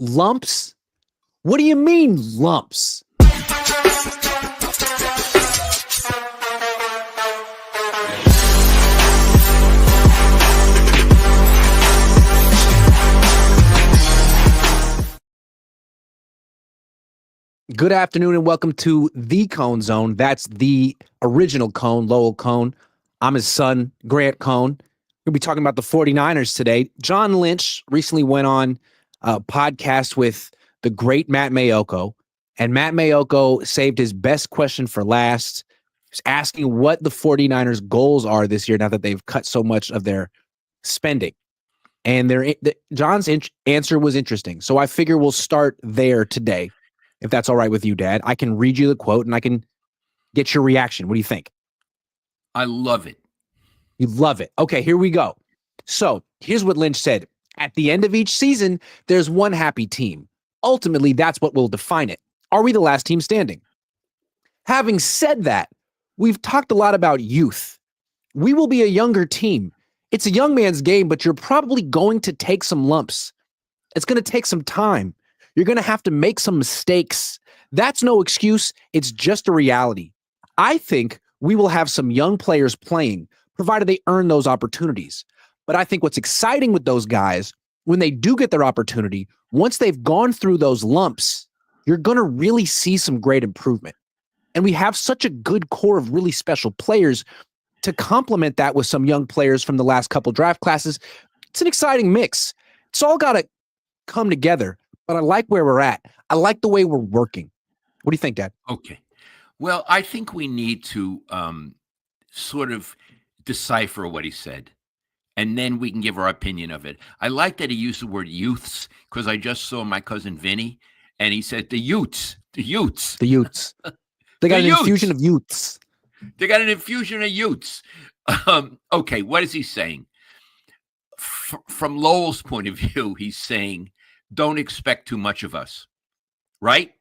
Lumps? What do you mean lumps? Good afternoon and welcome to the Cohn Zone. That's the original Cohn, Lowell Cohn. I'm his son, Grant Cohn. We'll be talking about the 49ers today. John Lynch recently went on a podcast with the great Matt Mayoko, and Matt Mayoko saved his best question for last. He's asking what the 49ers goals are this year now that they've cut so much of their spending. And John's answer was interesting. So I figure we'll start there today. If that's all right with you, Dad. I can read you the quote and I can get your reaction. What do you think? I love it. You love it. Okay, here we go. So here's what Lynch said. At the end of each season, there's one happy team. Ultimately, that's what will define it. Are we the last team standing? Having said that, we've talked a lot about youth. We will be a younger team. It's a young man's game, but you're probably going to take some lumps. It's going to take some time. You're going to have to make some mistakes. That's no excuse. It's just a reality. I think we will have some young players playing, provided they earn those opportunities. But I think what's exciting with those guys, when they do get their opportunity, once they've gone through those lumps, you're going to really see some great improvement. And we have such a good core of really special players to complement that with some young players from the last couple draft classes. It's an exciting mix. It's all got to come together. But I like where we're at. I like the way we're working. What do you think, Dad? Okay. Well, I think we need to sort of decipher what he said, and then we can give our opinion of it. I like that he used the word youths because I just saw my cousin Vinny, and he said the Utes. They got an infusion of youths. They got an infusion of youths. Okay, what is he saying? From Lowell's point of view, he's saying, don't expect too much of us, right?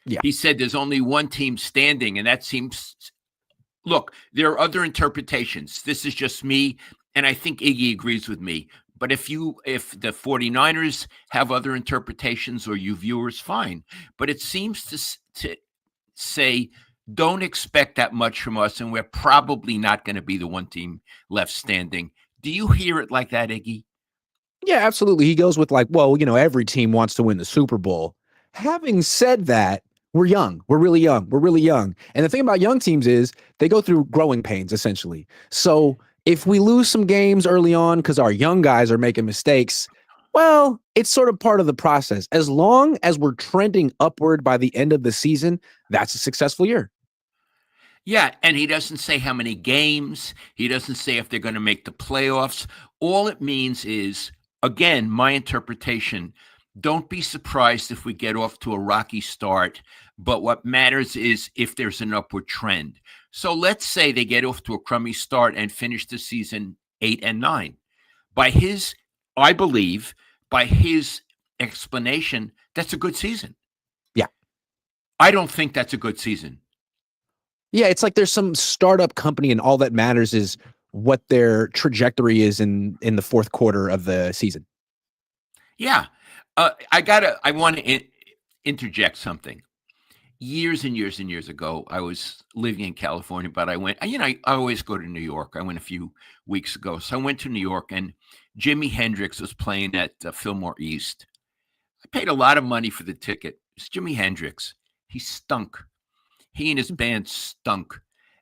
Yeah. He said there's only one team standing, and that seems – look, there are other interpretations. This is just me, and I think Iggy agrees with me. But if the 49ers have other interpretations or you viewers, fine. But it seems to say don't expect that much from us, and we're probably not going to be the one team left standing. Do you hear it like that, Iggy? Yeah, absolutely. He goes with every team wants to win the Super Bowl. Having said that, we're young. We're really young. We're really young. And the thing about young teams is they go through growing pains, essentially. So if we lose some games early on because our young guys are making mistakes, well, it's sort of part of the process. As long as we're trending upward by the end of the season, that's a successful year. Yeah, and he doesn't say how many games. He doesn't say if they're going to make the playoffs. All it means is, again, my interpretation, don't be surprised if we get off to a rocky start, but what matters is if there's an upward trend. So let's say they get off to a crummy start and finish the season 8-9. I believe, by his explanation, that's a good season. Yeah. I don't think that's a good season. Yeah, it's like there's some startup company and all that matters is what their trajectory is in the fourth quarter of the season. Yeah. I want to interject something. Years and years and years ago, I was living in California, but I went, I always go to New York. I went a few weeks ago. So I went to New York and Jimi Hendrix was playing at Fillmore East. I paid a lot of money for the ticket. It's Jimi Hendrix. He stunk. He and his band stunk.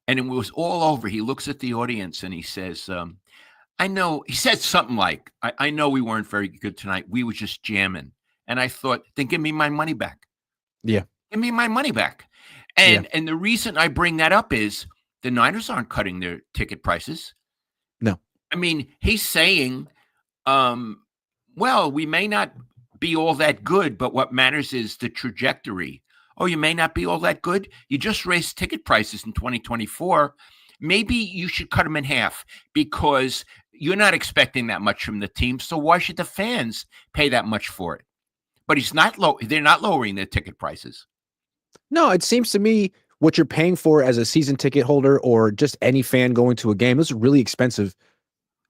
And it was all over. He looks at the audience and he says, I know, he said something like, I know we weren't very good tonight. We were just jamming. And I thought, then give me my money back. Yeah. Give me my money back. And the reason I bring that up is the Niners aren't cutting their ticket prices. No. I mean, he's saying, well, we may not be all that good, but what matters is the trajectory. Oh, you may not be all that good. You just raised ticket prices in 2024. Maybe you should cut them in half because you're not expecting that much from the team. So why should the fans pay that much for it? But they're not lowering their ticket prices. No, it seems to me what you're paying for as a season ticket holder or just any fan going to a game is really expensive.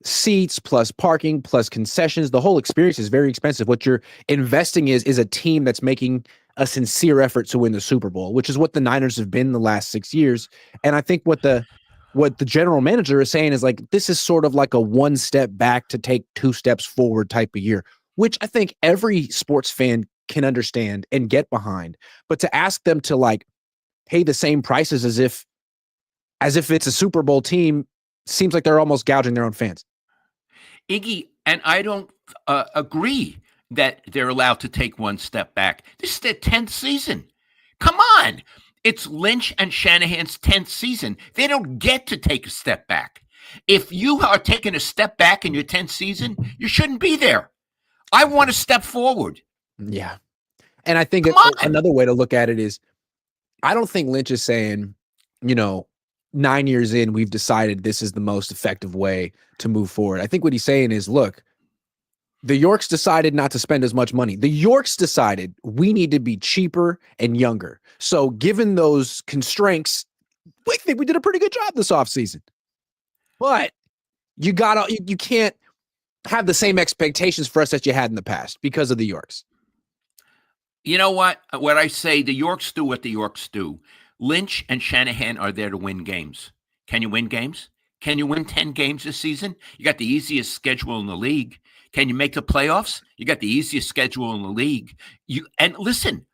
seats plus parking plus concessions. The whole experience is very expensive. What you're investing is a team that's making a sincere effort to win the Super Bowl, which is what the Niners have been the last 6 years. And I think what the general manager is saying is like, this is sort of like a one step back to take two steps forward type of year, which I think every sports fan can understand and get behind. But to ask them to like pay the same prices as if it's a Super Bowl team seems like they're almost gouging their own fans. Iggy, and I don't agree that they're allowed to take one step back. This is their 10th season. Come on. It's Lynch and Shanahan's 10th season. They don't get to take a step back. If you are taking a step back in your 10th season, you shouldn't be there. I want to step forward. Yeah. And I think another way to look at it is, I don't think Lynch is saying, 9 years in, we've decided this is the most effective way to move forward. I think what he's saying is, look, the Yorks decided not to spend as much money. The Yorks decided we need to be cheaper and younger. So given those constraints, we think we did a pretty good job this offseason. But you can't have the same expectations for us that you had in the past because of the Yorks. You know what? What I say, the Yorks do what the Yorks do. Lynch and Shanahan are there to win games. Can you win games? Can you win 10 games this season? You got the easiest schedule in the league. Can you make the playoffs? You got the easiest schedule in the league. And listen,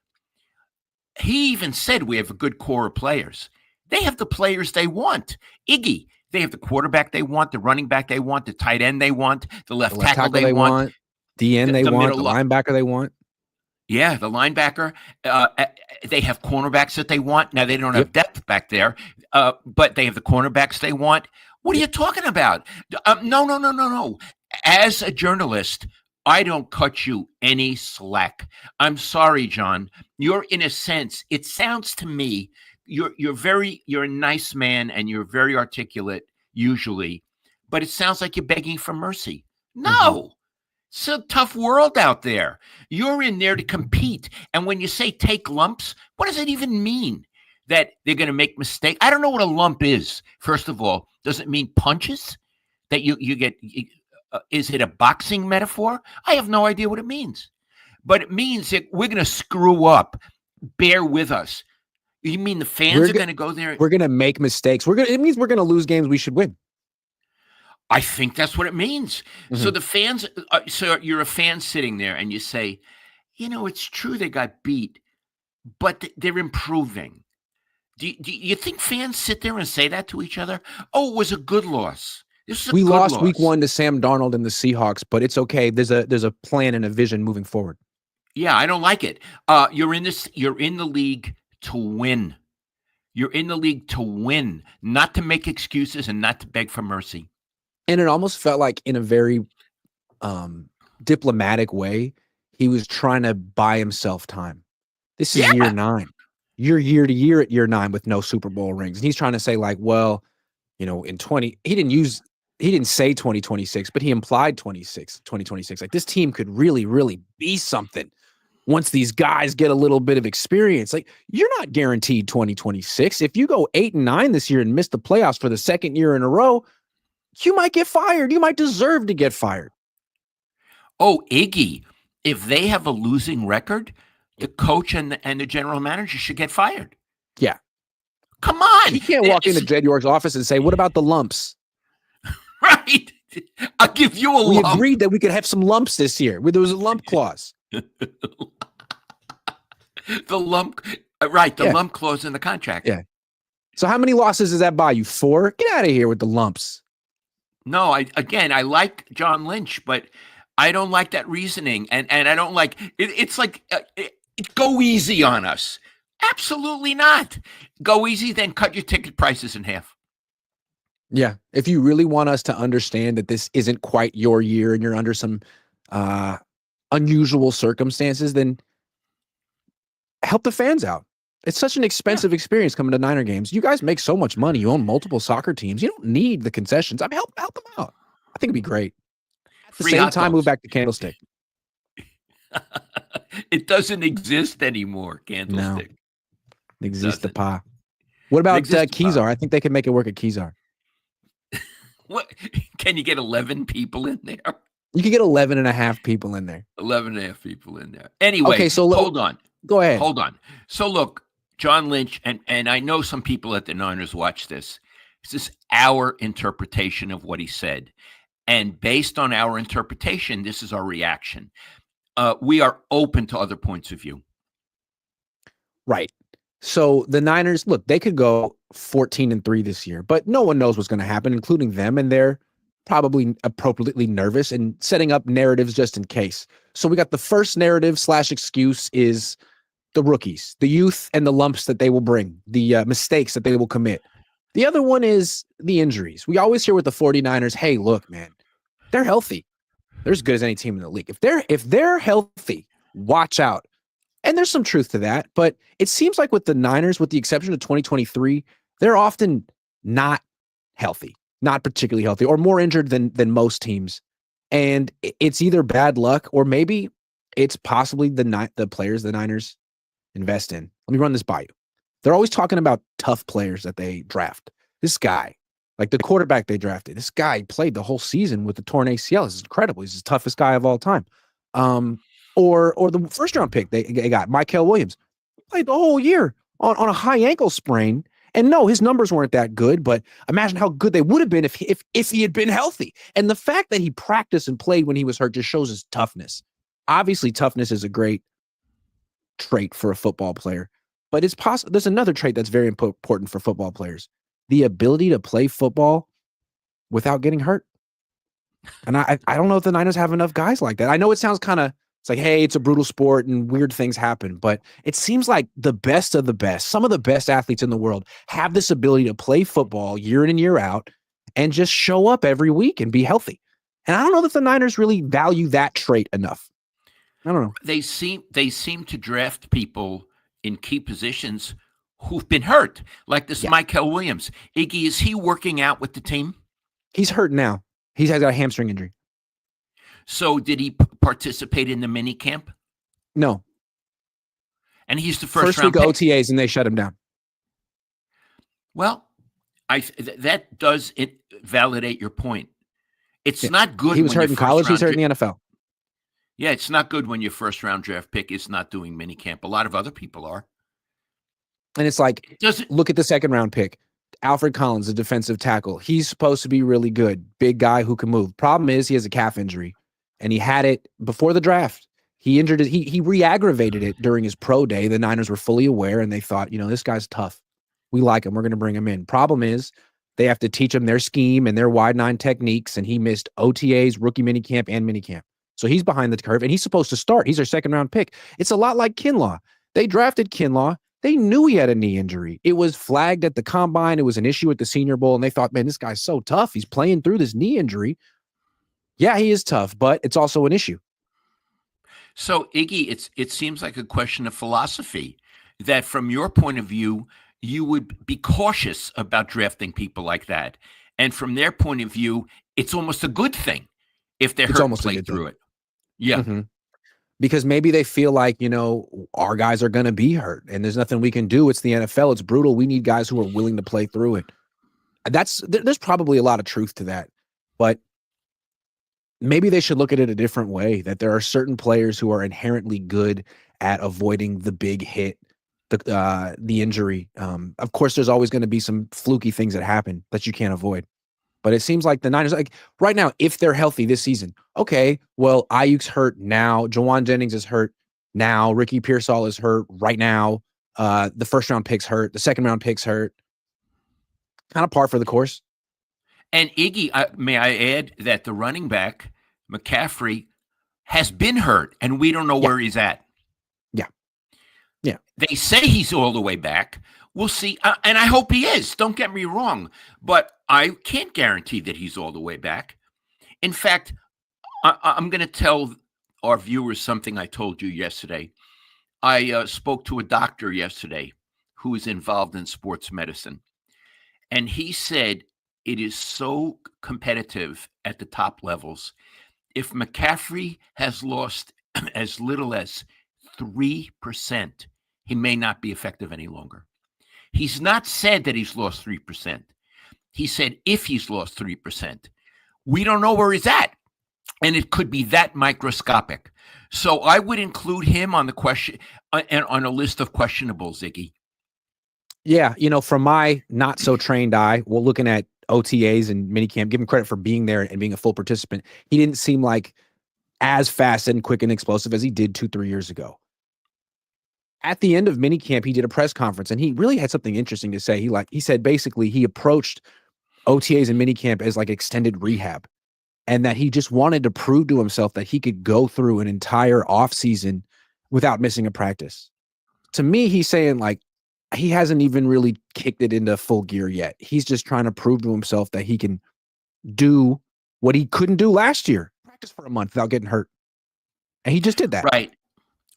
he even said we have a good core of players. They have the players they want. Iggy, they have the quarterback they want, the running back they want, the tight end they want, the left tackle they want, the end they want, the linebacker they want. Yeah, the linebacker. They have cornerbacks that they want. Now, they don't have depth back there, but they have the cornerbacks they want. What are you talking about? No. As a journalist, I don't cut you any slack. I'm sorry, John. You're, in a sense, it sounds to me, you're a nice man and you're very articulate usually, but it sounds like you're begging for mercy. No. Mm-hmm. It's a tough world out there. You're in there to compete. And when you say take lumps, what does it even mean? That they're going to make mistakes? I don't know what a lump is. First of all, does it mean punches that you get? Is it a boxing metaphor? I have no idea what it means. But it means that we're going to screw up. Bear with us. You mean the fans are going to go there? We're going to make mistakes. It means we're going to lose games we should win. I think that's what it means. Mm-hmm. So the fans, so you're a fan sitting there and you say, it's true they got beat, but they're improving. Do you think fans sit there and say that to each other? Oh, it was a good loss. We lost week 1 to Sam Darnold and the Seahawks, but it's okay. There's a plan and a vision moving forward. Yeah, I don't like it. You're in the league to win. You're in the league to win, not to make excuses and not to beg for mercy. And it almost felt like, in a very diplomatic way, he was trying to buy himself time. This is year 9. You're year to year at year 9 with no Super Bowl rings. And he's trying to say, like, well, in 20, he didn't say 2026, but he implied 2026. Like, this team could really, really be something once these guys get a little bit of experience. Like, you're not guaranteed 2026. If you go 8-9 this year and miss the playoffs for the second year in a row, you might get fired. You might deserve to get fired. Oh, Iggy, if they have a losing record, the coach and the general manager should get fired. Yeah. Come on. He can't walk into Jed York's office and say, what about the lumps? Right. I'll give you a lump. We agreed that we could have some lumps this year. There was a lump clause. The lump, right, the lump clause in the contract. Yeah. So how many losses does that buy you? 4? Get out of here with the lumps. No, I like John Lynch, but I don't like that reasoning, and I don't like it. It's like go easy on us. Absolutely not. Go easy, then cut your ticket prices in half. Yeah, if you really want us to understand that this isn't quite your year and you're under some unusual circumstances, then help the fans out. It's such an expensive experience coming to Niner games. You guys make so much money. You own multiple soccer teams. You don't need the concessions. I mean, help them out. I think it'd be great. At the same time, move back to Candlestick. It doesn't exist anymore, Candlestick. No. It exists the pa. What about Kezar? I think they can make it work at Kezar. What? Can you get 11 people in there? You can get 11 and a half people in there. 11 and a half people in there. Anyway, Okay, so hold on. Go ahead. Hold on. So look, John Lynch, and I know some people at the Niners watch this. This is our interpretation of what he said. And based on our interpretation, this is our reaction. We are open to other points of view. Right. So the Niners, look, they could go 14-3 this year, but no one knows what's going to happen, including them. And they're probably appropriately nervous and setting up narratives just in case. So we got the first narrative / excuse is the rookies, the youth and the lumps that they will bring, the mistakes that they will commit. The other one is the injuries. We always hear with the 49ers, hey, look, man, they're healthy. They're as good as any team in the league. If they're healthy, watch out. And there's some truth to that, but it seems like with the Niners, with the exception of 2023, they're often not healthy, not particularly healthy, or more injured than most teams. And it's either bad luck or maybe it's possibly the players the Niners invest in. Let me run this by you. They're always talking about tough players that they draft. This guy, like the quarterback they drafted, this guy played the whole season with the torn ACL. This is incredible. He's the toughest guy of all time. Or the first round pick they got, Michael Williams, played the whole year on a high ankle sprain. And no, his numbers weren't that good, but imagine how good they would have been if he had been healthy. And the fact that he practiced and played when he was hurt just shows his toughness. Obviously, toughness is a great trait for a football player, but it's possible. There's another trait that's very important for football players: the ability to play football without getting hurt. And I don't know if the Niners have enough guys like that. I know it sounds kind of, it's like, hey, it's a brutal sport and weird things happen, but it seems like the best of the best, some of the best athletes in the world have this ability to play football year in and year out and just show up every week and be healthy. And I don't know that the Niners really value that trait enough. I don't know. They seem to draft people in key positions who've been hurt, like this Michael Williams. Iggy, is he working out with the team? He's hurt now. He's got a hamstring injury. So did he participate in the mini camp? No. And he's the first week round of pick. OTAs, and they shut him down. Well, that does validate your point. It's not good. He was hurt in college. He's hurt in the NFL. Yeah, it's not good when your first round draft pick is not doing mini camp. A lot of other people are. And it's like, look at the second round pick. Alfred Collins, a defensive tackle. He's supposed to be really good. Big guy who can move. Problem is he has a calf injury, and he had it before the draft. He injured it. He re-aggravated it during his pro day. The Niners were fully aware, and they thought, this guy's tough. We like him. We're going to bring him in. Problem is they have to teach him their scheme and their wide nine techniques, and he missed OTAs, rookie minicamp, and minicamp. So he's behind the curve, and he's supposed to start. He's their second round pick. It's a lot like Kinlaw. They drafted Kinlaw. They knew he had a knee injury. It was flagged at the combine. It was an issue at the Senior Bowl, and they thought, man, this guy's so tough. He's playing through this knee injury. Yeah, he is tough, but it's also an issue. So, Iggy, it seems like a question of philosophy that from your point of view, you would be cautious about drafting people like that. And from their point of view, it's almost a good thing if they're hurt and play through it. Yeah. Mm-hmm. Because maybe they feel like, our guys are going to be hurt and there's nothing we can do. It's the NFL. It's brutal. We need guys who are willing to play through it. There's probably a lot of truth to that, but maybe they should look at it a different way, that there are certain players who are inherently good at avoiding the big hit, the injury. Of course, there's always going to be some fluky things that happen that you can't avoid. But it seems like the Niners, like right now, if they're healthy this season, okay, well, Ayuk's hurt now. Jawan Jennings is hurt now. Ricky Pearsall is hurt right now. The first round pick's hurt. The second round pick's hurt. Kind of par for the course. And Iggy, may I add that the running back, McCaffrey, has been hurt, and we don't know where he's at. Yeah. They say he's all the way back. We'll see. And I hope he is. Don't get me wrong. But I can't guarantee that he's all the way back. In fact, I'm going to tell our viewers something I told you yesterday. I spoke to a doctor yesterday who is involved in sports medicine. And he said it is so competitive at the top levels. If McCaffrey has lost as little as 3%, he may not be effective any longer. He's not said that he's lost 3%. He said if he's lost 3%, We don't know where he's at. And it could be that microscopic. So I would include him on the question and on a list of questionables, Ziggy. Yeah, from my not so trained eye, well, looking at OTAs and minicamp, give him credit for being there and being a full participant. He didn't seem like as fast and quick and explosive as he did 2-3 years ago. At the end of minicamp, he did a press conference and he really had something interesting to say. He said basically he approached OTAs and minicamp as like extended rehab, and that he just wanted to prove to himself that he could go through an entire offseason without missing a practice. To me, he's saying like he hasn't even really kicked it into full gear yet. He's just trying to prove to himself that he can do what he couldn't do last year, practice for a month without getting hurt. And he just did that.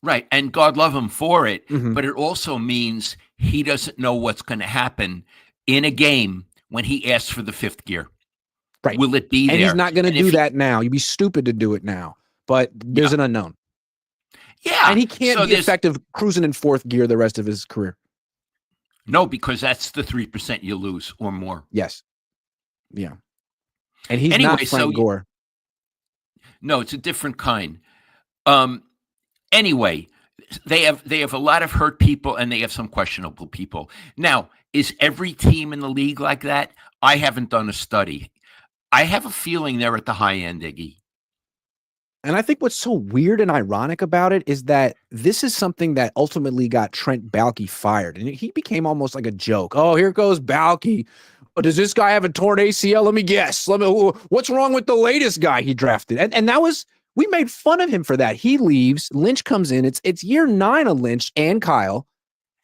Right. And God love him for it. Mhm. But it also means he doesn't know what's going to happen in a game when he asks for the fifth gear. Right. Will it be and there? He's not going to do that now. You'd be stupid to do it now. But there's an unknown. Yeah. And he can't be effective cruising in fourth gear the rest of his career. No, because that's the 3% you lose or more. Yes. Yeah. And he's not Frank Gore. No, it's a different kind. Anyway, they have a lot of hurt people and they have some questionable people. Now, is every team in the league like that? I haven't done a study. I have a feeling they're at the high end, Iggy. And I think what's so weird and ironic about it is that this is something that ultimately got Trent Baalke fired. And he became almost like a joke. Oh, here goes Baalke. Oh, does this guy have a torn ACL? Let me guess. What's wrong with the latest guy he drafted? And that was, we made fun of him for that. He leaves. Lynch comes in. It's year 9 of Lynch and Kyle.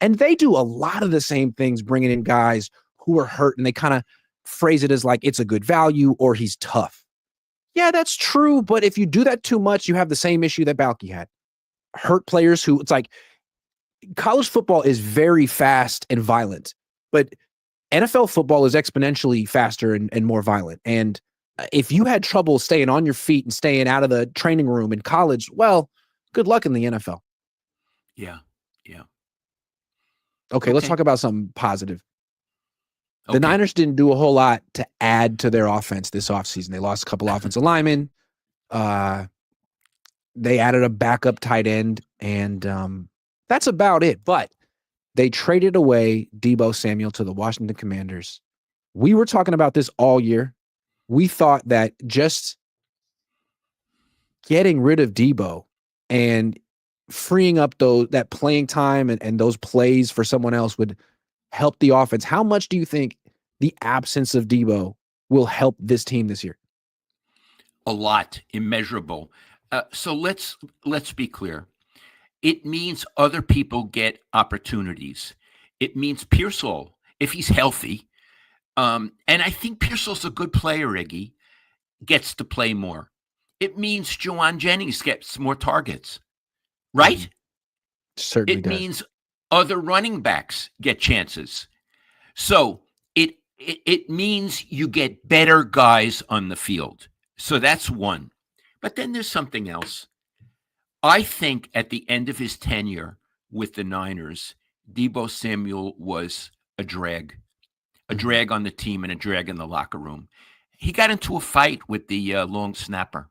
And they do a lot of the same things, bringing in guys who are hurt. And they kind of phrase it as like, it's a good value or he's tough. Yeah, that's true. But if you do that too much, you have the same issue that Baalke had. Hurt players who, it's like, college football is very fast and violent, but NFL football is exponentially faster and more violent. And if you had trouble staying on your feet and staying out of the training room in college, well, good luck in the NFL. Yeah. Okay, let's talk about something positive. The Niners didn't do a whole lot to add to their offense this offseason. They lost a couple offensive linemen. They added a backup tight end, and that's about it. But they traded away Deebo Samuel to the Washington Commanders. We were talking about this all year. We thought that just getting rid of Deebo and freeing up that playing time and those plays for someone else would help the offense. How much do you think the absence of Deebo will help this team this year? A lot, immeasurable. So let's be clear. It means other people get opportunities. It means Pearsall, if he's healthy, and I think Pearsall's a good player, Iggy, gets to play more. It means Juwan Jennings gets more targets, right? Certainly it does. Means other running backs get chances. So it means you get better guys on the field. So that's one. But then there's something else. I think at the end of his tenure with the Niners, Deebo Samuel was a drag on the team and a drag in the locker room. He got into a fight with the long snapper.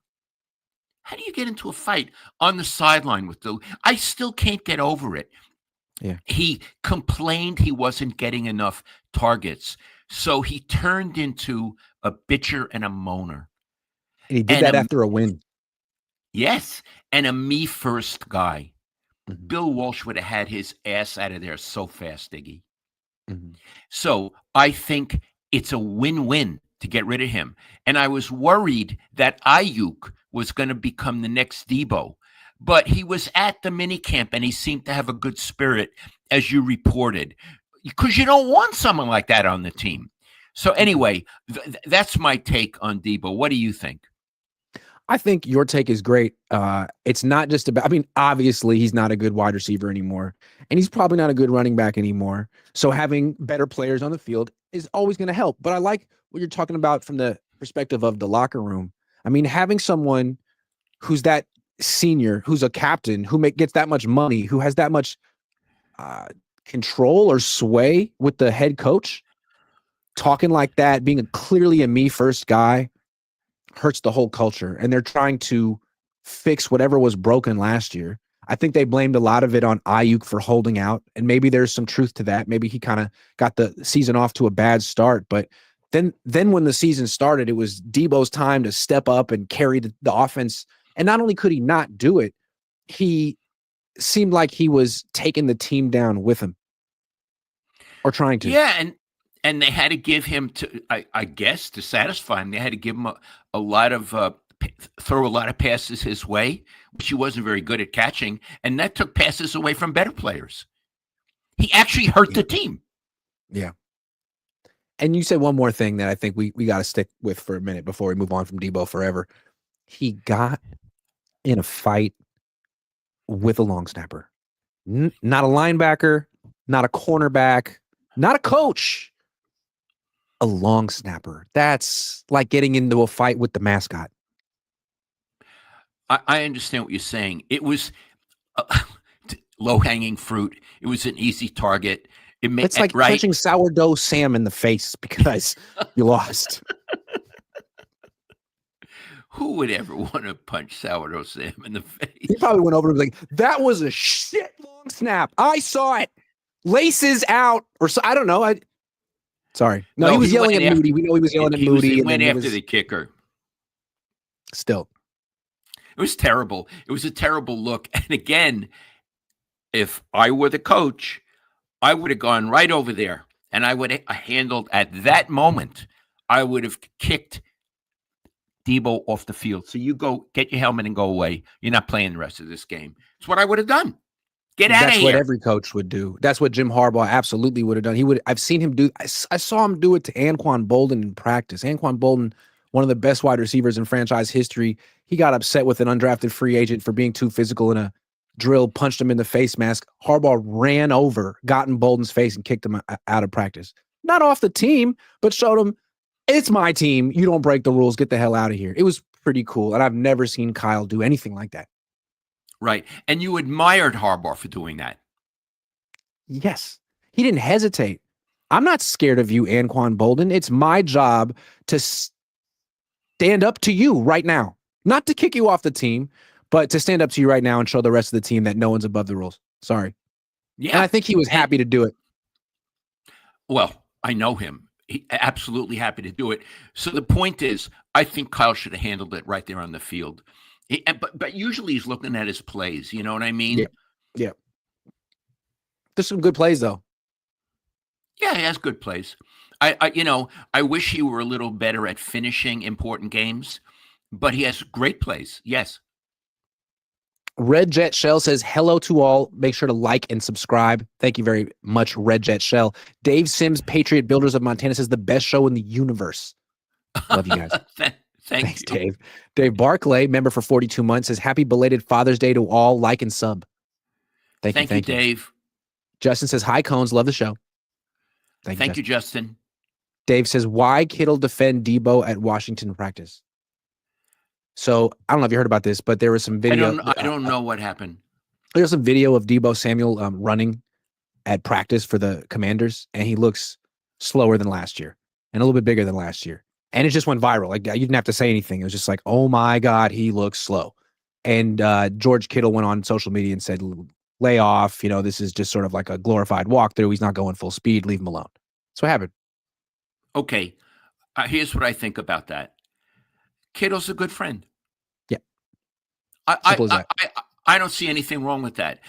How do you get into a fight on the sideline with I still can't get over it. Yeah. He complained he wasn't getting enough targets. So he turned into a bitcher and a moaner. And he did that after a win. Yes. And a me first guy. Mm-hmm. Bill Walsh would have had his ass out of there so fast, Iggy. Mm-hmm. So I think it's a win-win to get rid of him. And I was worried that Ayuk was going to become the next Deebo. But he was at the minicamp and he seemed to have a good spirit, as you reported, because you don't want someone like that on the team. So anyway, that's my take on Deebo. What do you think? I think your take is great. It's not just about, I mean, obviously he's not a good wide receiver anymore, and he's probably not a good running back anymore. So having better players on the field is always going to help. But I like what you're talking about from the perspective of the locker room. I mean, having someone who's that senior, who's a captain, who gets that much money, who has that much control or sway with the head coach, talking like that, being clearly a me first guy, hurts the whole culture, and they're trying to fix whatever was broken last year. I think they blamed a lot of it on Ayuk for holding out, and maybe there's some truth to that. Maybe he kind of got the season off to a bad start, but then when the season started, it was Debo's time to step up and carry the offense. And not only could he not do it, he seemed like he was taking the team down with him, or trying to. Yeah, and they had to give him I guess to satisfy him, they had to give him a lot of throw a lot of passes his way, which he wasn't very good at catching, and that took passes away from better players. He actually hurt the team. Yeah. And you said one more thing that I think we got to stick with for a minute before we move on from Debo forever. He got in a fight with a long snapper, not a linebacker, not a cornerback, not a coach, a long snapper. That's like getting into a fight with the mascot. I understand what you're saying. It was low-hanging fruit. It was an easy target. It's like punching sourdough Sam in the face because you lost. Who would ever want to punch sourdough Sam in the face? He probably went over and was like, that was a shit long snap. I saw it. Laces out. Or so, I don't know. Sorry. No, he was yelling at Moody. We know he was yelling at Moody. He went after the kicker. Still. It was terrible. It was a terrible look. And again, if I were the coach, I would have gone right over there and I would have handled at that moment, I would have kicked Debo off the field. So you go get your helmet and go away. You're not playing the rest of this game. That's what I would have done. Get out of here. That's what every coach would do. That's what Jim Harbaugh absolutely would have done. I've seen him do. I saw him do it to Anquan Bolden in practice. Anquan Bolden, one of the best wide receivers in franchise history. He got upset with an undrafted free agent for being too physical in a drill, punched him in the face mask. Harbaugh ran over, got in Bolden's face, and kicked him out of practice. Not off the team, but showed him, it's my team. You don't break the rules. Get the hell out of here. It was pretty cool, and I've never seen Kyle do anything like that. Right. And you admired Harbaugh for doing that. Yes. He didn't hesitate. I'm not scared of you, Anquan Bolden. It's my job to stand up to you right now. Not to kick you off the team, but to stand up to you right now and show the rest of the team that no one's above the rules. Sorry. Yeah. And I think he was happy to do it. Well, I know him. He absolutely happy to do it. So the point is, I think Kyle should have handled it right there on the field. But usually he's looking at his plays. You know what I mean? Yeah. There's some good plays, though. Yeah, he has good plays. I wish he were a little better at finishing important games, but he has great plays. Yes. Red Jet Shell says, hello to all. Make sure to like and subscribe. Thank you very much, Red Jet Shell. Dave Sims, Patriot Builders of Montana, says the best show in the universe. Love you guys. Thanks, you. Dave. Dave Barclay, member for 42 months, says happy belated Father's Day to all. Like and sub. Thank you, Dave. Justin says, hi, Cones. Love the show. Thank you, Justin. Dave says, why Kittle defend Debo at Washington practice? So I don't know if you heard about this, but there was some video. I don't know what happened. There's some video of Debo Samuel running at practice for the Commanders, and he looks slower than last year and a little bit bigger than last year. And it just went viral. Like, you didn't have to say anything. It was just like, oh my God, he looks slow. And George Kittle went on social media and said, lay off. This is just sort of like a glorified walkthrough. He's not going full speed. Leave him alone. That's what happened. Okay. Here's what I think about that. Kittle's a good friend. Yeah. I don't see anything wrong with that.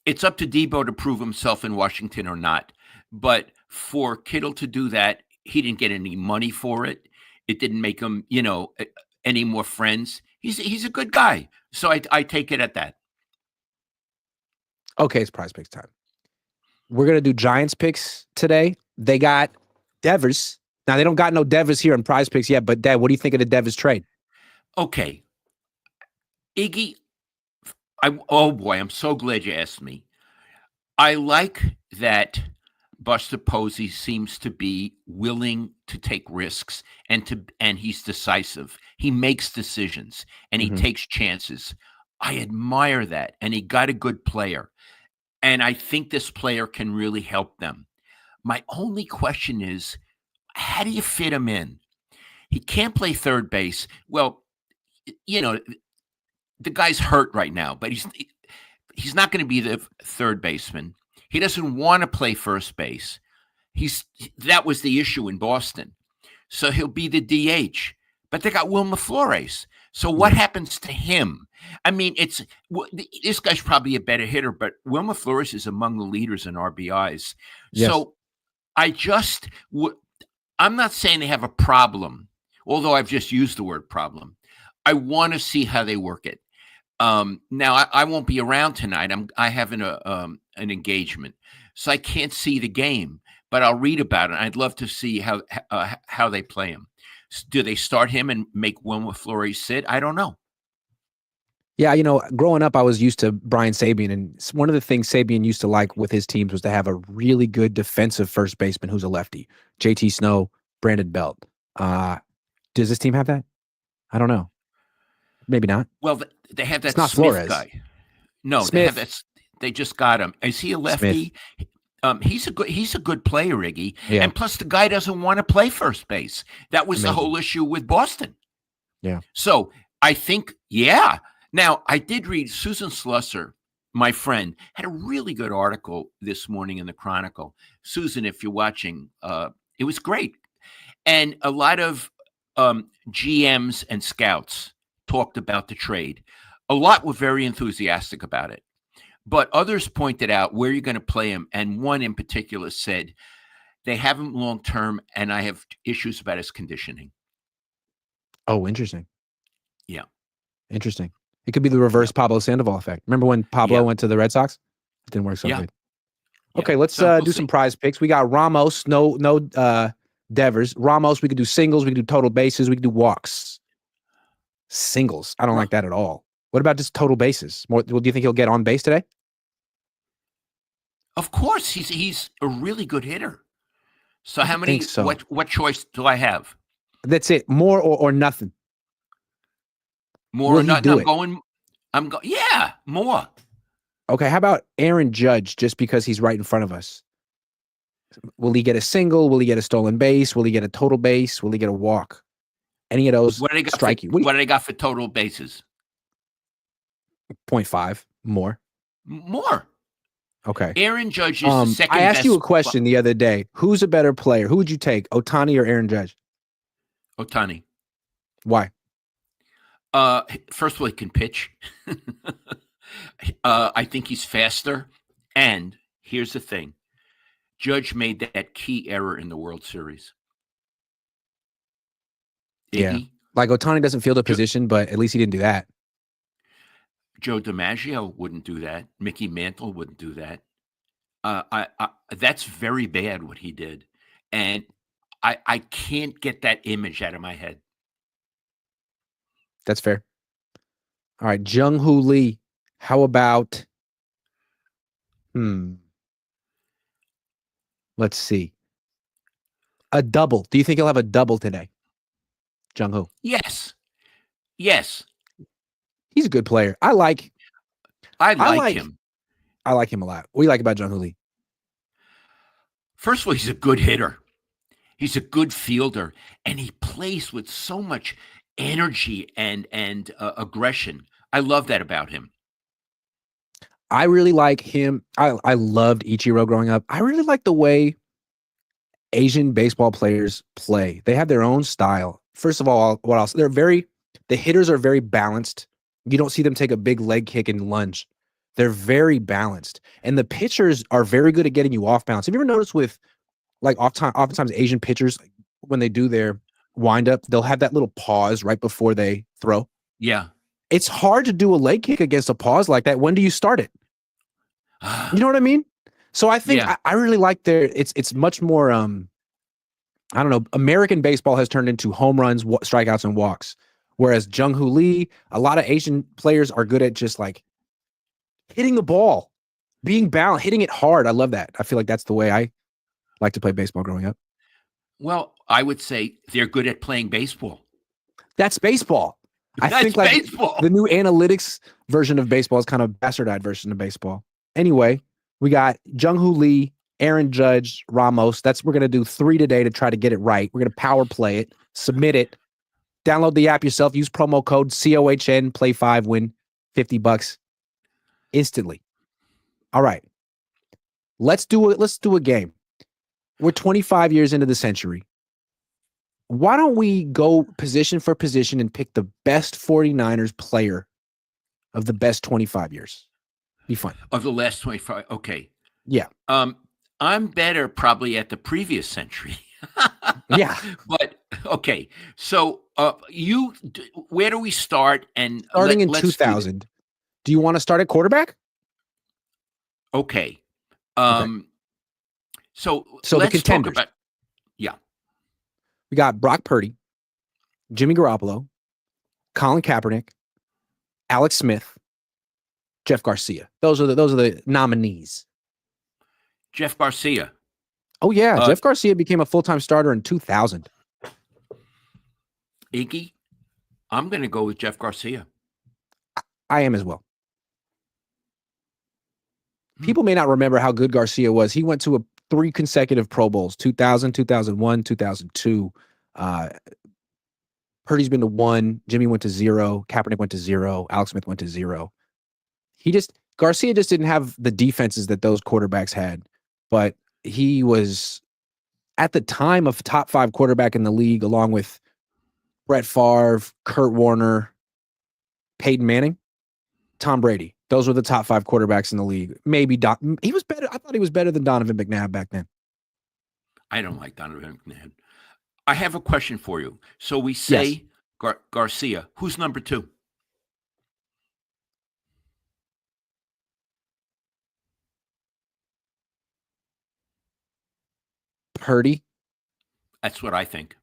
It's up to Debo to prove himself in Washington or not. But for Kittle to do that, he didn't get any money for it. It didn't make him, any more friends. He's a good guy. So I take it at that. Okay, it's PrizePicks time. We're going to do Giants picks today. They got Devers. Now, they don't got no Devers here in PrizePicks yet, but Dad, what do you think of the Devers trade? Okay. Iggy, oh boy, I'm so glad you asked me. I like that Buster Posey seems to be willing to take risks and he's decisive. He makes decisions and he takes chances. I admire that. And he got a good player. And I think this player can really help them. My only question is, how do you fit him in? He can't play third base. Well, you know, the guy's hurt right now, but he's not going to be the third baseman. He doesn't want to play first base. That was the issue in Boston. So he'll be the DH. But they got Wilmer Flores. So what happens to him? I mean, this guy's probably a better hitter, but Wilmer Flores is among the leaders in RBIs. Yes. So I'm not saying they have a problem, although I've just used the word problem. I want to see how they work it. Now I won't be around tonight. I have an engagement, so I can't see the game, but I'll read about it. I'd love to see how they play him. Do they start him and make Wilmer Flores sit? I don't know. Yeah, growing up, I was used to Brian Sabean, and one of the things Sabean used to like with his teams was to have a really good defensive first baseman who's a lefty. JT Snow, Brandon Belt. Does this team have that? I don't know. Maybe not. Well, they have that Smith Flores guy. No, Smith. They have that. They just got him. Is he a lefty? He's a good player, Iggy. Yeah. And plus, the guy doesn't want to play first base. That was the whole issue with Boston. Yeah. So I think, yeah. Now, I did read Susan Slusser, my friend, had a really good article this morning in the Chronicle. Susan, if you're watching, it was great. And a lot of GMs and scouts talked about the trade. A lot were very enthusiastic about it. But others pointed out where you're going to play him. And one in particular said, they have him long-term, and I have issues about his conditioning. Oh, interesting. Yeah. Interesting. It could be the reverse Pablo Sandoval effect. Remember when Pablo went to the Red Sox? It didn't work so good. Okay, let's do some prize picks. We got Ramos, no Devers. Ramos, we could do singles, we could do total bases, we could do walks. Singles. I don't like that at all. What about just total bases? Do you think he'll get on base today? Of course, he's a really good hitter. So how many? So. What choice do I have? That's it. More or nothing. More or nothing. Yeah, more. Okay, how about Aaron Judge? Just because he's right in front of us, will he get a single? Will he get a stolen base? Will he get a total base? Will he get a walk? Any of those strike you? What do they got for total bases? 0.5 more. More. Okay. Aaron Judge is the second best. I asked you a question the other day. Who's a better player? Who would you take, Ohtani or Aaron Judge? Ohtani. Why? First of all, he can pitch. I think he's faster. And here's the thing. Judge made that key error in the World Series. Yeah. Like Ohtani doesn't field a position, but at least he didn't do that. Joe DiMaggio wouldn't do that. Mickey Mantle wouldn't do that. That's very bad what he did. And I can't get that image out of my head. That's fair. All right, Jung-Hoo Lee. How about let's see. A double. Do you think he'll have a double today? Jung-Hoo. Yes. He's a good player. I like him. I like him a lot. What do you like about Jung-Hoo Lee? First of all, he's a good hitter. He's a good fielder, and he plays with so much energy and aggression. I love that about him. I really like him. I loved Ichiro growing up. I really like the way Asian baseball players play. They have their own style. First of all, what else? The hitters are very balanced. You don't see them take a big leg kick and lunge. They're very balanced. And the pitchers are very good at getting you off balance. Have you ever noticed with oftentimes Asian pitchers, when they do their wind up, they'll have that little pause right before they throw? Yeah. It's hard to do a leg kick against a pause like that. When do you start it? You know what I mean? So I think I really like it's much more, I don't know, American baseball has turned into home runs, strikeouts, and walks. Whereas Jung-Hoo Lee, a lot of Asian players are good at just like hitting the ball, being balanced, hitting it hard. I love that. I feel like that's the way I like to play baseball growing up. Well, I would say they're good at playing baseball. That's baseball. I think like baseball. The new analytics version of baseball is kind of bastardized version of baseball. Anyway, we got Jung-Hoo Lee, Aaron Judge, Ramos. We're going to do 3 today to try to get it right. We're going to power play it, submit it, download the app yourself, use promo code COHN, play 5, win $50 instantly. All right. Let's do it. Let's do a game. We're 25 years into the century. Why don't we go position for position and pick the best 49ers player of the best 25 years? Be fun. Of the last 25. Okay. Yeah. I'm better probably at the previous century. Yeah. But okay. So where do we start? And starting in 2000. Do you want to start at quarterback? Okay. Okay. So let's the contenders. talk about, yeah. We got Brock Purdy, Jimmy Garoppolo, Colin Kaepernick, Alex Smith, Jeff Garcia. Those are the nominees. Jeff Garcia. Oh yeah, Jeff Garcia became a full-time starter in 2000. Iggy, I'm going to go with Jeff Garcia. I am as well. People may not remember how good Garcia was. He went to 3 consecutive Pro Bowls, 2000, 2001, 2002. Purdy's been to 1. Jimmy went to 0. Kaepernick went to 0. Alex Smith went to 0. Garcia just didn't have the defenses that those quarterbacks had, but he was at the time a top 5 quarterback in the league, along with Brett Favre, Kurt Warner, Peyton Manning, Tom Brady. Those were the top 5 quarterbacks in the league. Maybe he was better. I thought he was better than Donovan McNabb back then. I don't like Donovan McNabb. I have a question for you. So we say yes. Garcia. Who's number 2? Purdy. That's what I think.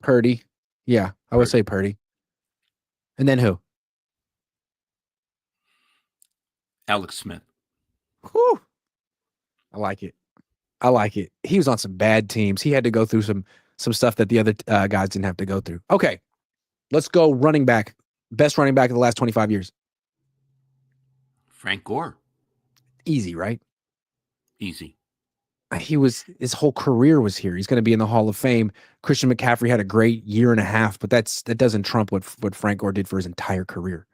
Purdy. Yeah, I would say Purdy. And then who? Alex Smith. Whew. I like it. He was on some bad teams. He had to go through some stuff that the other guys didn't have to go through. Okay, let's go running back. Best running back of the last 25 years. Frank Gore. Easy, right? Easy. His whole career was here. He's going to be in the Hall of Fame. Christian McCaffrey had a great year and a half, but that doesn't trump what Frank Gore did for his entire career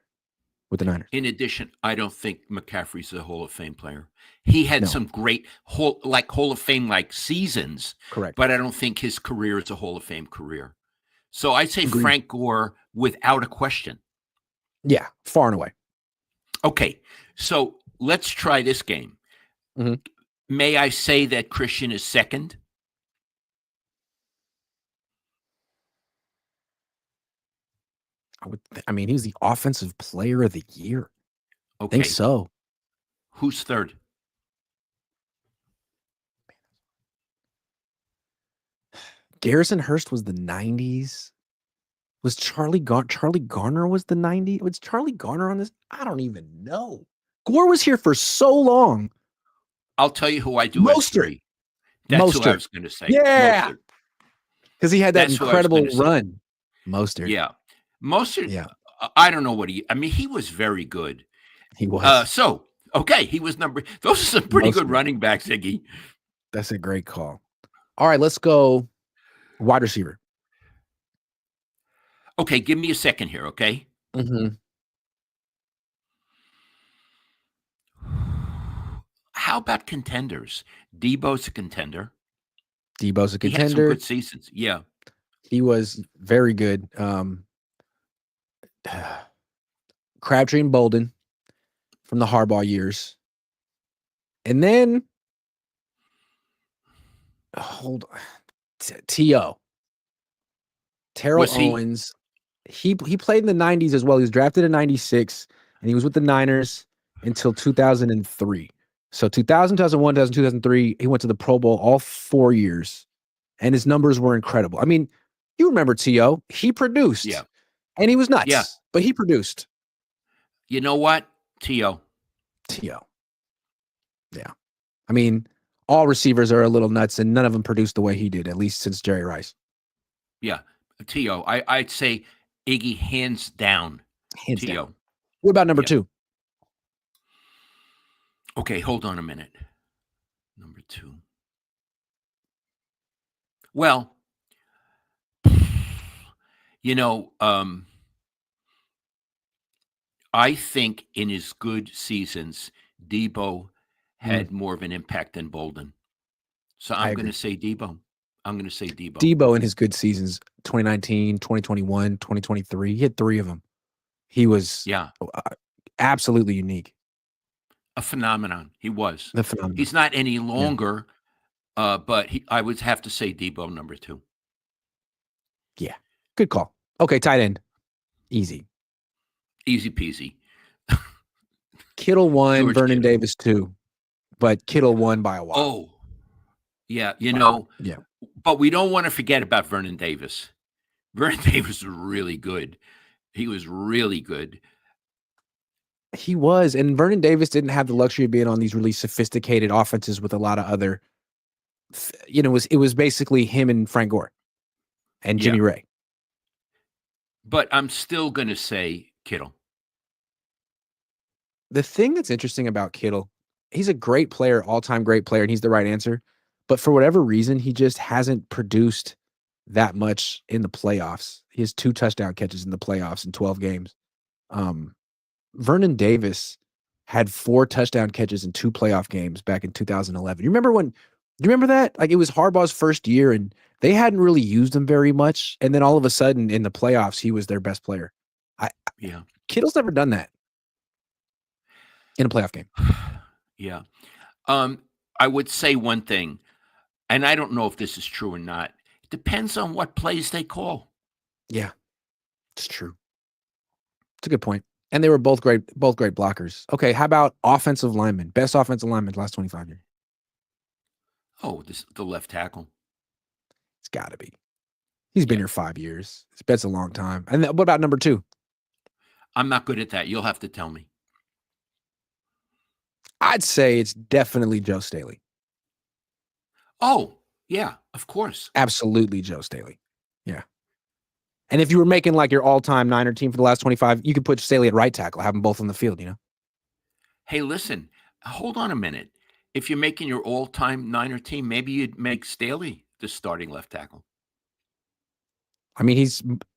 with the Niners. In addition, I don't think McCaffrey's a Hall of Fame player. He had some great Hall of Fame like seasons. Correct. But I don't think his career is a Hall of Fame career. So I'd say Agreed. Frank Gore without a question. Yeah, far and away. Okay, so let's try this game. Mm-hmm. May I say that Christian is second? He was the offensive player of the year. Okay. I think so. Who's third? Garrison Hurst was the 90s. Was Charlie Garner was the 90s? Was Charlie Garner on this? I don't even know. Gore was here for so long. I'll tell you who I do Mostert. as 3. That's who I was going to say. Yeah. Because he had that incredible run. Mostert. Yeah. Mostert. Yeah. I don't know what he was very good. He was. He was those are some pretty good running backs, Iggy. That's a great call. All right, let's go wide receiver. Okay, give me a second here, okay? Mm-hmm. How about contenders? Debo's a contender. He had some good seasons. Yeah. He was very good. Crabtree and Bolden from the Harbaugh years. And then hold on. T.O. Terrell Owens. He played in the 90s as well. He was drafted in 96, and he was with the Niners until 2003. So 2000, 2001, 2002, 2003, he went to the Pro Bowl all 4 years, and his numbers were incredible. I mean, you remember T.O. He produced. Yeah. And he was nuts. Yeah. But he produced. You know what? T.O. Yeah. I mean, all receivers are a little nuts, and none of them produced the way he did, at least since Jerry Rice. Yeah. T.O. I'd say Iggy hands down. T.O. What about number 2? Okay, hold on a minute. Number 2. Well, you know, I think in his good seasons, Debo Mm, had more of an impact than Bolden. So I I'm going to agree. say Debo. I'm going to say Debo. Debo in his good seasons, 2019, 2021, 2023, he had three of them. He was Yeah, absolutely unique. a phenomenon. He was. The phenomenon. He's not any Yeah. longer, but I would have to say Debo number 2. Yeah. Good call. Okay, tight end. Easy. Easy peasy. Kittle 1, George Vernon Kittle. Davis 2, but Kittle won by a while. Oh, yeah. Yeah. But we don't want to forget about Vernon Davis. Vernon Davis was really good. He was really good. He was. And Vernon Davis didn't have the luxury of being on these really sophisticated offenses with a lot of other, it was basically him and Frank Gore and Yeah. Jimmy Ray. But I'm still going to say Kittle. The thing that's interesting about Kittle, he's a great player, all-time great player, and he's the right answer. But for whatever reason, he just hasn't produced that much in the playoffs. He has 2 touchdown catches in the playoffs in 12 games. Vernon Davis had 4 touchdown catches in 2 playoff games back in 2011. You remember that? Like, it was Harbaugh's first year and they hadn't really used him very much. And then all of a sudden in the playoffs, he was their best player. Yeah. Kittle's never done that in a playoff game. Yeah. I would say one thing, and I don't know if this is true or not. It depends on what plays they call. Yeah, it's true. It's a good point. And they were both great blockers. Okay, how about offensive linemen? Best offensive lineman the last 25 years. Oh, the left tackle. It's got to be. He's been Yeah. here 5 years. It's a long time. And what about number 2? I'm not good at that. You'll have to tell me. I'd say it's definitely Joe Staley. Oh, yeah, of course. Absolutely Joe Staley. Yeah. And if you were making like your all-time Niner team for the last 25, you could put Staley at right tackle, have them both on the field, Hey, listen, hold on a minute. If you're making your all-time Niner team, maybe you'd make Staley the starting left tackle. I mean,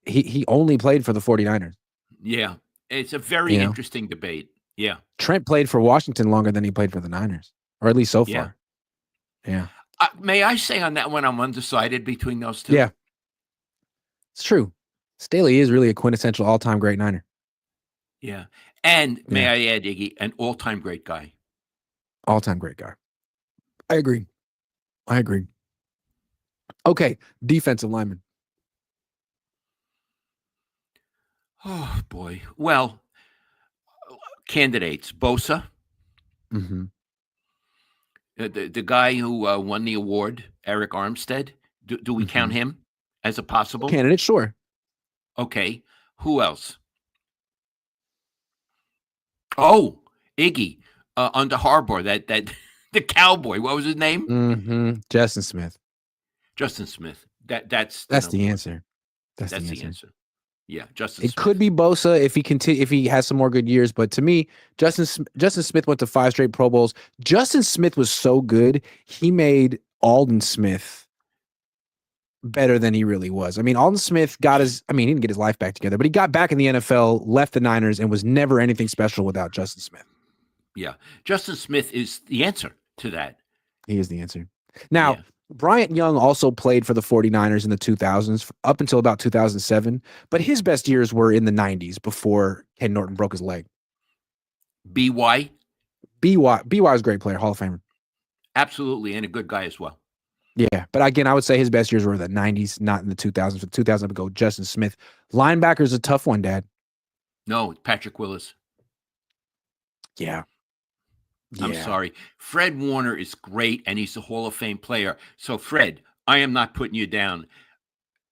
he only played for the 49ers. Yeah, it's a very interesting debate. Yeah. Trent played for Washington longer than he played for the Niners, or at least so far. Yeah. May I say on that one, I'm undecided between those two? Yeah. It's true. Staley is really a quintessential all-time great Niner. Yeah. And may I add, Iggy, an all-time great guy. All-time great guy. I agree. Okay, defensive lineman. Oh, boy. Well, candidates. Bosa, Mm-hmm. the guy who won the award, Eric Armstead. Do we count him as a possible candidate? Sure. Okay. Who else? Oh, Iggy, under Harbaugh, that the cowboy. What was his name? Mm-hmm. Justin Smith. Justin Smith. That's the answer. That's the the answer. Yeah, Justin It Smith. could be Bosa if he has some more good years, but to me, Justin Smith went to 5 straight Pro Bowls. Justin Smith was so good, he made Aldon Smith better than he really was. I mean, Aldon Smith he didn't get his life back together, but he got back in the NFL, left the Niners, and was never anything special without Justin Smith. Yeah. Justin Smith is the answer to that. He is the answer. Now, Bryant Young also played for the 49ers in the 2000s up until about 2007, but his best years were in the 90s before Ken Norton broke his leg. BY was a great player, Hall of Famer. Absolutely, and a good guy as well. Yeah, but again, I would say his best years were in the 90s, not in the 2000s. For 2000, I would go Justin Smith. Linebacker is a tough one, Dad. No, Patrick Willis. Yeah. I'm sorry. Fred Warner is great, and he's a Hall of Fame player. So, Fred, I am not putting you down.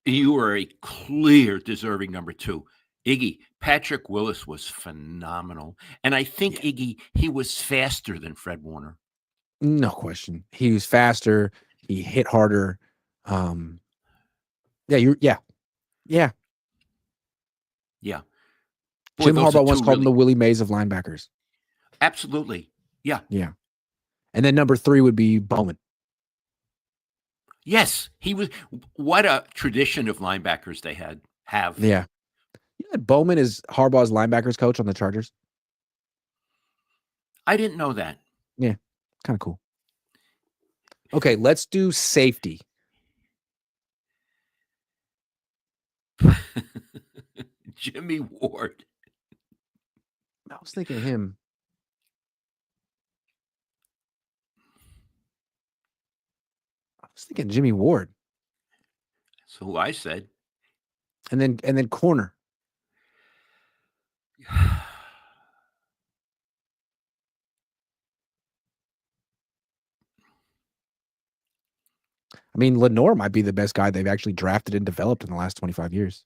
You are a clear deserving number 2. Iggy, Patrick Willis was phenomenal. And I think, Iggy, he was faster than Fred Warner. No question. He was faster. He hit harder. Yeah. Yeah. Boy, Jim Harbaugh once called him the Willie Mays of linebackers. Absolutely. Yeah. Yeah. And then number 3 would be Bowman. Yes, he was. What a tradition of linebackers they have. Yeah. You know that Bowman is Harbaugh's linebackers coach on the Chargers? I didn't know that. Yeah. Kind of cool. Okay, let's do safety. Jimmy Ward. I was thinking of him. I was thinking Jimmy Ward. That's who I said. And then corner. I mean, Lenore might be the best guy they've actually drafted and developed in the last 25 years.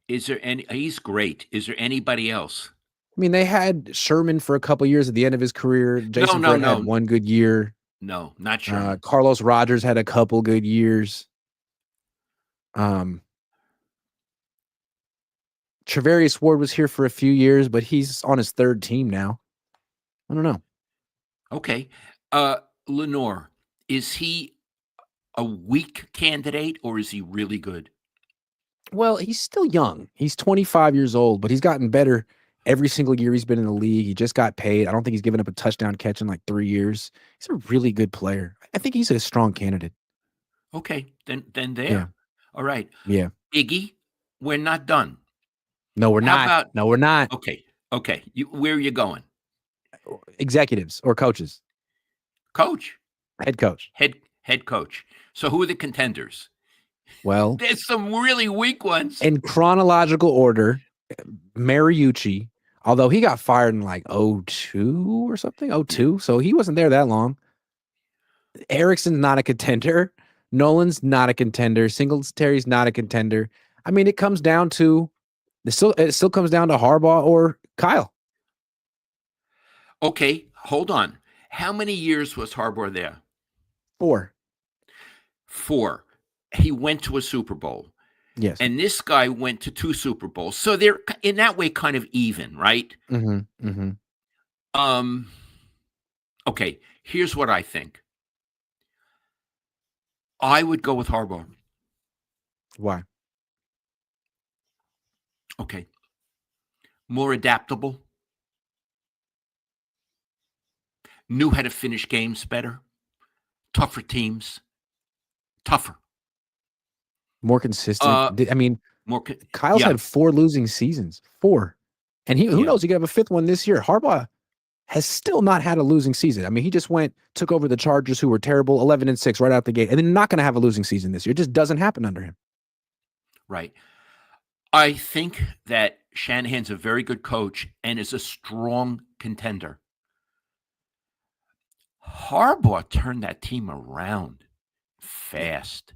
Is there any? He's great. Is there anybody else? I mean, they had Sherman for a couple years at the end of his career. Jason No, Verrett had one good year. No, not Sherman. Carlos Rogers had a couple good years. Travarius Ward was here for a few years, but he's on his third team now. I don't know. Okay. Lenore, is he a weak candidate or is he really good? Well, he's still young. He's 25 years old, but he's gotten better every single year he's been in the league. He just got paid. I don't think he's given up a touchdown catch in like 3 years. He's a really good player. I think he's a strong candidate. Okay, then there. Yeah. All right. Yeah. Iggy, we're not done. No, we're not. About, no, we're not. Okay. Where are you going? Executives or coaches? Coach. Head coach. Head coach. So who are the contenders? Well, there's some really weak ones. In chronological order, Mariucci, although he got fired in like 02 or something, 02, so he wasn't there that long. Erickson's not a contender. Nolan's not a contender. Singletary's not a contender. I mean, it comes down to it still comes down to Harbaugh or Kyle. Okay, hold on. How many years was Harbaugh there? 4. He went to a Super Bowl. Yes. And this guy went to 2 Super Bowls. So they're in that way kind of even, right? Mm-hmm. Mm-hmm. Okay, here's what I think. I would go with Harbaugh. Why? Okay. More adaptable. Knew how to finish games better. Tougher teams. Tougher. More consistent. I mean, Kyle's had 4 losing seasons. 4. And who knows, he could have a 5th one this year. Harbaugh has still not had a losing season. I mean, he just took over the Chargers, who were terrible, 11-6 right out the gate, and they're not going to have a losing season this year. It just doesn't happen under him. Right. I think that Shanahan's a very good coach and is a strong contender. Harbaugh turned that team around fast.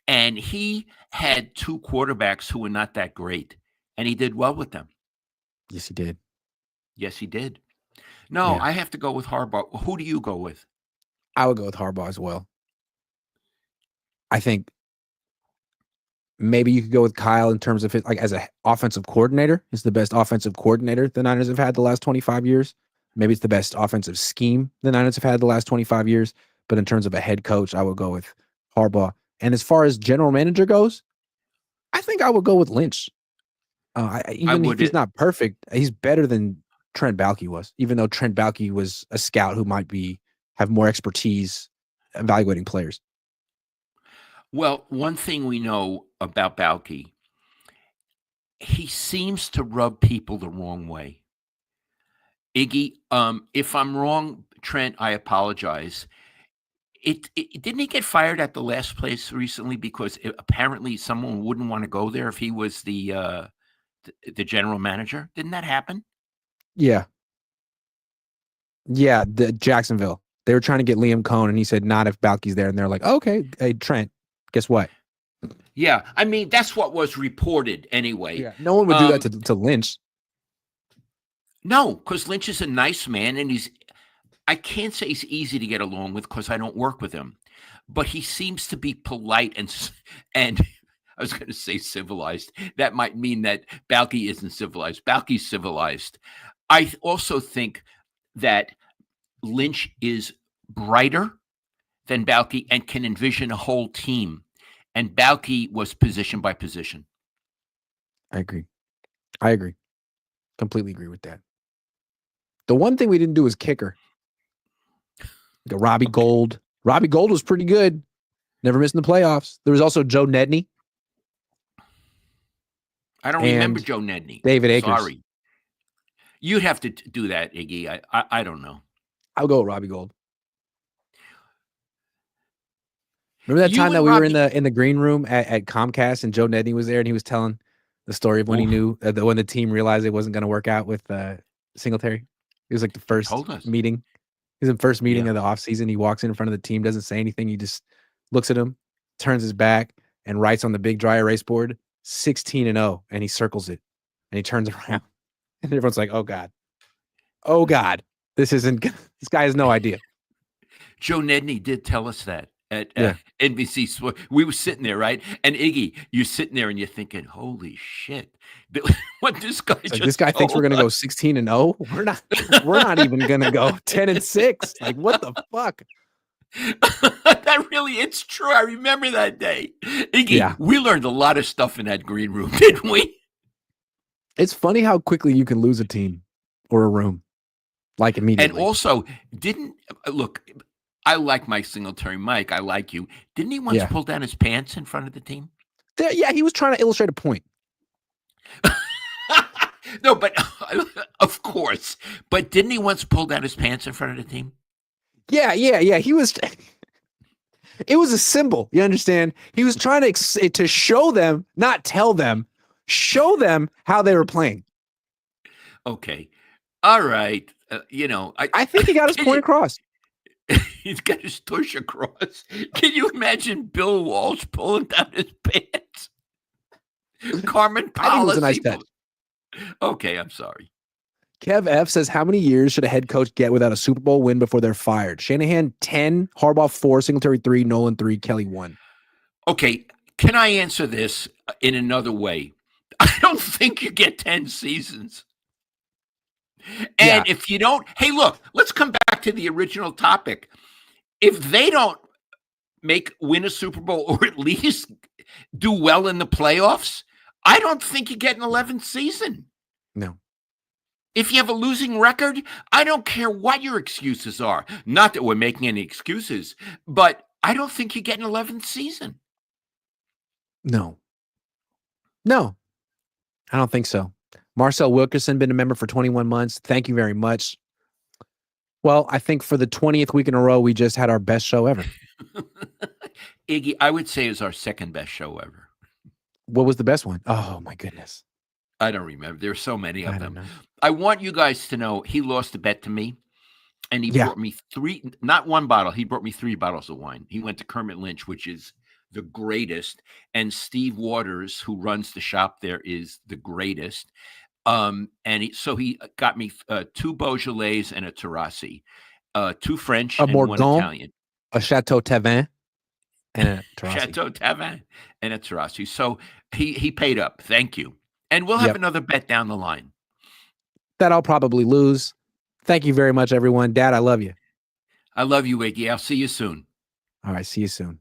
And he had 2 quarterbacks who were not that great, and he did well with them. Yes, he did. No, I have to go with Harbaugh. Who do you go with? I would go with Harbaugh as well. I think maybe you could go with Kyle in terms of it, like as an offensive coordinator. He's the best offensive coordinator the Niners have had the last 25 years. Maybe it's the best offensive scheme the Niners have had the last 25 years. But in terms of a head coach, I would go with Harbaugh. And as far as general manager goes, I think I would go with Lynch. Even if he's not perfect, he's better than Trent Baalke was, even though Trent Baalke was a scout who might have more expertise evaluating players. Well, one thing we know about Baalke, he seems to rub people the wrong way. Iggy, if I'm wrong, Trent, I apologize. Didn't he get fired at the last place recently because apparently someone wouldn't want to go there if he was the general manager? Didn't that happen? Yeah. Yeah, the Jacksonville. They were trying to get Liam Cohn, and he said, not if Baalke's there. And they're like, okay, hey, Trent, guess what? Yeah, I mean, that's what was reported anyway. Yeah, no one would do that to Lynch. No, because Lynch is a nice man, and I can't say he's easy to get along with because I don't work with him, but he seems to be polite and I was going to say civilized. That might mean that Baalke isn't civilized. Baalke's civilized. I also think that Lynch is brighter than Balky and can envision a whole team. And Balky was position by position. I agree. Completely agree with that. The one thing we didn't do is kicker. Robbie Gold. Robbie Gold was pretty good. Never missed in the playoffs. There was also Joe Nedney. I don't remember Joe Nedney. David Akers. Sorry. You'd have to do that, Iggy. I don't know. I'll go with Robbie Gold. Remember that time that we were in the green room at Comcast and Joe Nedney was there and he was telling the story of when he knew when the team realized it wasn't going to work out with Singletary. It was like the first meeting. He was in the first meeting of the offseason. He walks in front of the team, doesn't say anything. He just looks at him, turns his back, and writes on the big dry erase board 16-0, and he circles it. And he turns around, and everyone's like, "Oh God, oh God, this guy has no idea." Joe Nedney did tell us that at NBC. We were sitting there, right? And Iggy, you're sitting there and you're thinking, "Holy shit, what this guy just this guy thinks we're gonna go 16-0. We're not even gonna go 10-6. Like, what the fuck?" It's true. I remember that day. Iggy, we learned a lot of stuff in that green room, didn't we? It's funny how quickly you can lose a team or a room, like immediately. And also, I like Mike Singletary. Mike, I like you. Didn't he once pull down his pants in front of the team? Yeah, he was trying to illustrate a point. No, but of course. But didn't he once pull down his pants in front of the team? Yeah. He was. It was a symbol. You understand? He was trying to show them, not tell them, show them how they were playing. Okay. All right. I think he got his point across. He's got his tush across. Can you imagine Bill Walsh pulling down his pants? Carmen Paula. I think it was a nice touch. Okay, I'm sorry. Kev F says, how many years should a head coach get without a Super Bowl win before they're fired? Shanahan 10, Harbaugh 4, Singletary 3, Nolan 3, Kelly 1. Okay, can I answer this in another way? I don't think you get 10 seasons. And if you don't, hey, look, let's come back to the original topic. If they don't win a Super Bowl or at least do well in the playoffs, I don't think you get an 11th season. No. If you have a losing record, I don't care what your excuses are. Not that we're making any excuses, but I don't think you get an 11th season. No, I don't think so. Marcel Wilkerson, been a member for 21 months. Thank you very much. Well, I think for the 20th week in a row, we just had our best show ever. Iggy, I would say it's our second best show ever. What was the best one? Oh, my goodness. I don't remember. There are so many of them. I want you guys to know he lost a bet to me, and he brought me not one bottle. He brought me 3 bottles of wine. He went to Cohn and Lynch, which is the greatest, and Steve Waters, who runs the shop there, is the greatest. And so he got me 2 Beaujolais and a Terrassi, 2 French and Morgon, 1 Italian, a Chateau Tavin, and a Terrassi. Chateau Tavin and a Terrassi. So he paid up. Thank you. And we'll have another bet down the line. That I'll probably lose. Thank you very much, everyone. Dad, I love you. I love you, Iggy. I'll see you soon. All right, see you soon.